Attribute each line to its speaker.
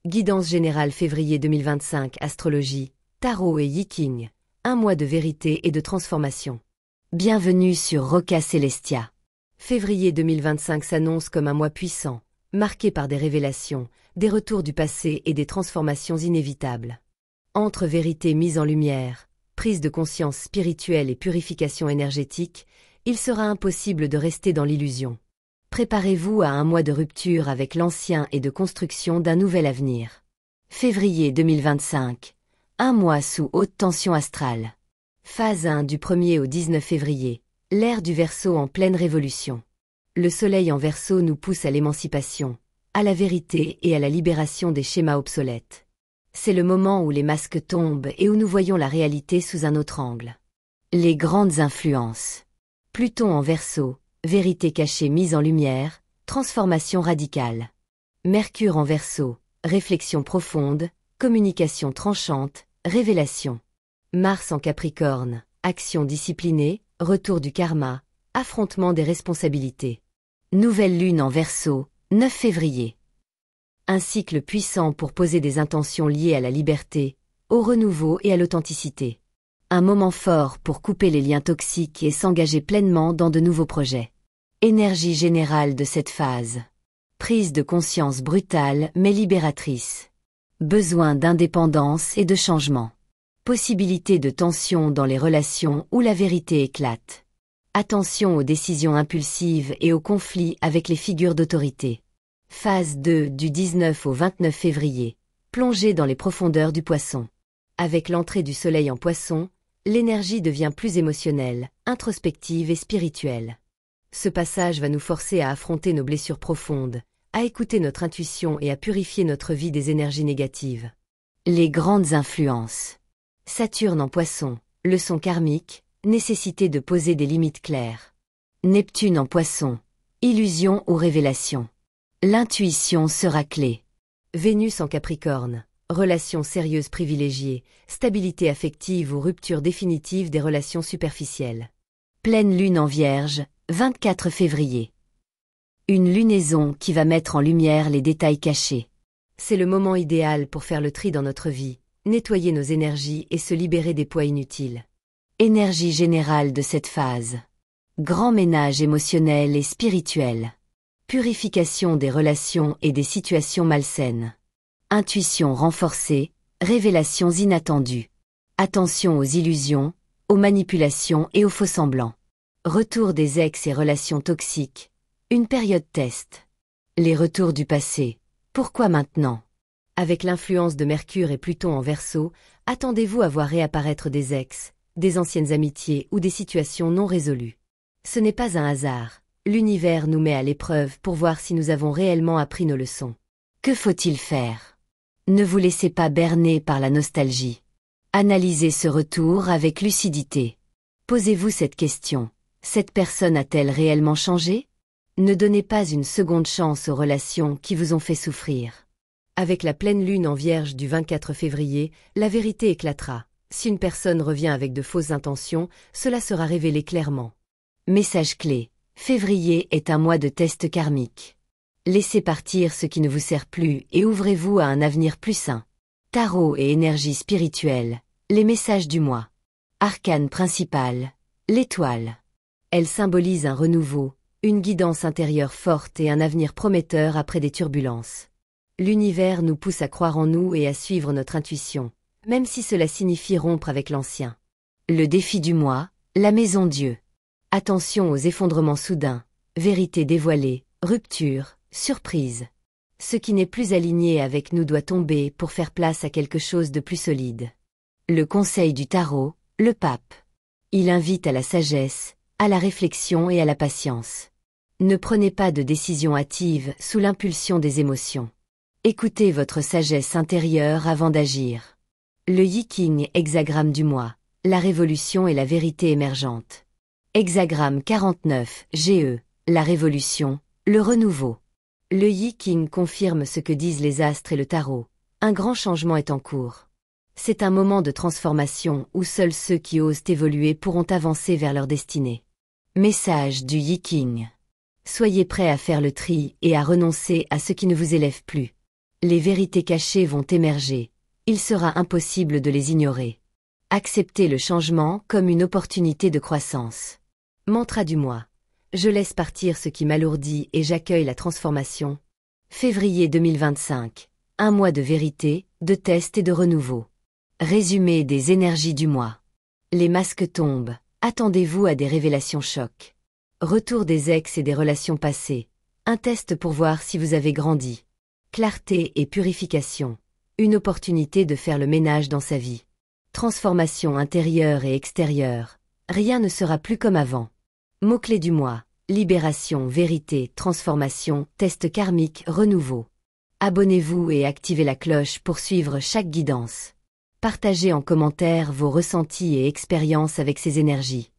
Speaker 1: Guidance générale février 2025, astrologie, tarot et Yi-King, un mois de vérité et de transformation. Bienvenue sur Roca Celestia. Février 2025 s'annonce comme un mois puissant, marqué par des révélations, des retours du passé et des transformations inévitables. Entre vérité mise en lumière, prise de conscience spirituelle et purification énergétique, il sera impossible de rester dans l'illusion. Préparez-vous à un mois de rupture avec l'ancien et de construction d'un nouvel avenir. Février 2025. Un mois sous haute tension astrale. Phase 1 du 1er au 19 février. L'ère du Verseau en pleine révolution. Le soleil en Verseau nous pousse à l'émancipation, à la vérité et à la libération des schémas obsolètes. C'est le moment où les masques tombent et où nous voyons la réalité sous un autre angle. Les grandes influences. Pluton en Verseau. Vérité cachée mise en lumière, transformation radicale. Mercure en Verseau, réflexion profonde, communication tranchante, révélation. Mars en Capricorne, action disciplinée, retour du karma, affrontement des responsabilités. Nouvelle lune en Verseau, 9 février. Un cycle puissant pour poser des intentions liées à la liberté, au renouveau et à l'authenticité. Un moment fort pour couper les liens toxiques et s'engager pleinement dans de nouveaux projets. Énergie générale de cette phase. Prise de conscience brutale mais libératrice. Besoin d'indépendance et de changement. Possibilité de tension dans les relations où la vérité éclate. Attention aux décisions impulsives et aux conflits avec les figures d'autorité. Phase 2 du 19 au 29 février. Plongée dans les profondeurs du Poisson. Avec l'entrée du soleil en Poisson, l'énergie devient plus émotionnelle, introspective et spirituelle. Ce passage va nous forcer à affronter nos blessures profondes, à écouter notre intuition et à purifier notre vie des énergies négatives. Les grandes influences. Saturne en Poisson, leçon karmique, nécessité de poser des limites claires. Neptune en Poisson, illusion ou révélation. L'intuition sera clé. Vénus en Capricorne, relations sérieuses privilégiées, stabilité affective ou rupture définitive des relations superficielles. Pleine lune en Vierge, 24 février. Une lunaison qui va mettre en lumière les détails cachés. C'est le moment idéal pour faire le tri dans notre vie, nettoyer nos énergies et se libérer des poids inutiles. Énergie générale de cette phase. Grand ménage émotionnel et spirituel. Purification des relations et des situations malsaines. Intuition renforcée, révélations inattendues. Attention aux illusions, aux manipulations et aux faux-semblants. Retour des ex et relations toxiques. Une période test. Les retours du passé. Pourquoi maintenant? Avec l'influence de Mercure et Pluton en Verseau, attendez-vous à voir réapparaître des ex, des anciennes amitiés ou des situations non résolues. Ce n'est pas un hasard. L'univers nous met à l'épreuve pour voir si nous avons réellement appris nos leçons. Que faut-il faire? Ne vous laissez pas berner par la nostalgie. Analysez ce retour avec lucidité. Posez-vous cette question. Cette personne a-t-elle réellement changé? Ne donnez pas une seconde chance aux relations qui vous ont fait souffrir. Avec la pleine lune en Vierge du 24 février, la vérité éclatera. Si une personne revient avec de fausses intentions, cela sera révélé clairement. Message clé. Février est un mois de test karmique. Laissez partir ce qui ne vous sert plus et ouvrez-vous à un avenir plus sain. Tarot et énergie spirituelle. Les messages du mois. Arcane principal. L'étoile. Elle symbolise un renouveau, une guidance intérieure forte et un avenir prometteur après des turbulences. L'univers nous pousse à croire en nous et à suivre notre intuition, même si cela signifie rompre avec l'ancien. Le défi du mois, la maison Dieu. Attention aux effondrements soudains, vérité dévoilée, rupture, surprise. Ce qui n'est plus aligné avec nous doit tomber pour faire place à quelque chose de plus solide. Le conseil du tarot, le pape. Il invite à la sagesse, à la réflexion et à la patience. Ne prenez pas de décisions hâtives sous l'impulsion des émotions. Écoutez votre sagesse intérieure avant d'agir. Le Yi-King hexagramme du mois, la révolution et la vérité émergente. Hexagramme 49, GE, la révolution, le renouveau. Le Yi-King confirme ce que disent les astres et le tarot. Un grand changement est en cours. C'est un moment de transformation où seuls ceux qui osent évoluer pourront avancer vers leur destinée. Message du Yi-King. Soyez prêts à faire le tri et à renoncer à ce qui ne vous élève plus. Les vérités cachées vont émerger. Il sera impossible de les ignorer. Acceptez le changement comme une opportunité de croissance. Mantra du mois. Je laisse partir ce qui m'alourdit et j'accueille la transformation. Février 2025. Un mois de vérité, de test et de renouveau. Résumé des énergies du mois. Les masques tombent. Attendez-vous à des révélations chocs. Retour des ex et des relations passées. Un test pour voir si vous avez grandi. Clarté et purification. Une opportunité de faire le ménage dans sa vie. Transformation intérieure et extérieure. Rien ne sera plus comme avant. Mots-clés du mois. Libération, vérité, transformation, test karmique, renouveau. Abonnez-vous et activez la cloche pour suivre chaque guidance. Partagez en commentaire vos ressentis et expériences avec ces énergies.